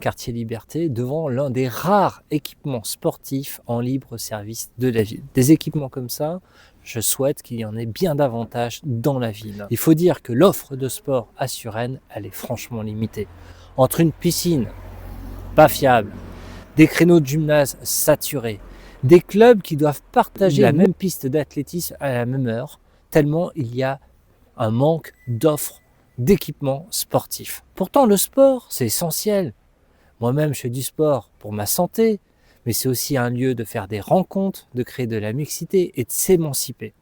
quartier Liberté, devant l'un des rares équipements sportifs en libre service de la ville. Des équipements comme ça, je souhaite qu'il y en ait bien davantage dans la ville. Il faut dire que l'offre de sport à Suresnes, elle est franchement limitée. Entre une piscine pas fiable, des créneaux de gymnase saturés, des clubs qui doivent partager la même piste d'athlétisme à la même heure, tellement il y a un manque d'offres d'équipements sportifs. Pourtant, le sport, c'est essentiel. Moi-même, je fais du sport pour ma santé, mais c'est aussi un lieu de faire des rencontres, de créer de la mixité et de s'émanciper.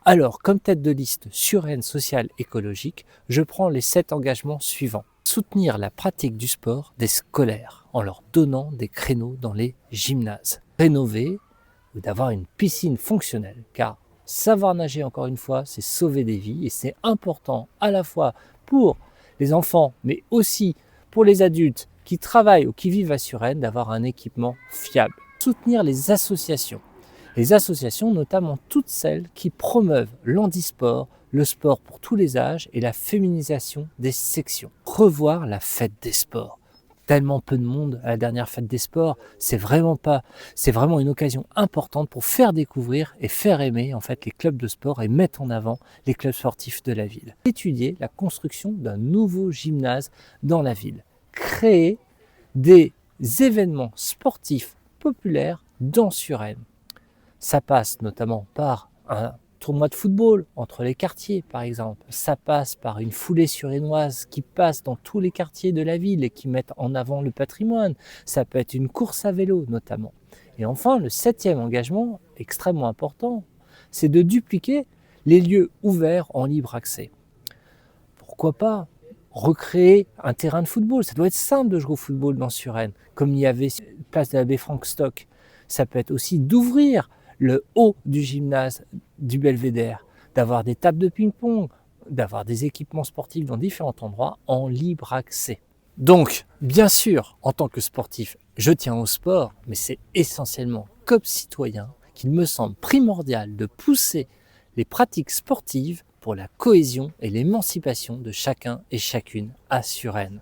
Alors, comme tête de liste Suresnes Social Écologique, je prends les 7 engagements suivants. Soutenir la pratique du sport des scolaires en leur donnant des créneaux dans les gymnases. Rénover ou d'avoir une piscine fonctionnelle, car savoir nager, encore une fois, c'est sauver des vies et c'est important à la fois pour les enfants, mais aussi pour les adultes qui travaillent ou qui vivent à Suresnes, d'avoir un équipement fiable. Soutenir les associations, notamment toutes celles qui promeuvent l'handisport, le sport pour tous les âges et la féminisation des sections. Revoir la fête des sports. Tellement peu de monde à la dernière fête des sports, c'est vraiment une occasion importante pour faire découvrir et faire aimer en fait les clubs de sport et mettre en avant les clubs sportifs de la ville. Étudier la construction d'un nouveau gymnase dans la ville. Créer des événements sportifs populaires dans Suresnes. Ça passe notamment par un tournoi de football entre les quartiers, par exemple. Ça passe par une foulée suresnoise qui passe dans tous les quartiers de la ville et qui mettent en avant le patrimoine. Ça peut être une course à vélo, notamment. Et enfin, le 7e engagement, extrêmement important, c'est de dupliquer les lieux ouverts en libre accès. Pourquoi pas recréer un terrain de football? Ça doit être simple de jouer au football dans Suresnes, comme il y avait place de la baie Frank-Stock. Ça peut être aussi d'ouvrir le haut du gymnase du Belvédère, d'avoir des tables de ping-pong, d'avoir des équipements sportifs dans différents endroits en libre accès. Donc, bien sûr, en tant que sportif, je tiens au sport, mais c'est essentiellement comme citoyen qu'il me semble primordial de pousser les pratiques sportives pour la cohésion et l'émancipation de chacun et chacune à Suresnes.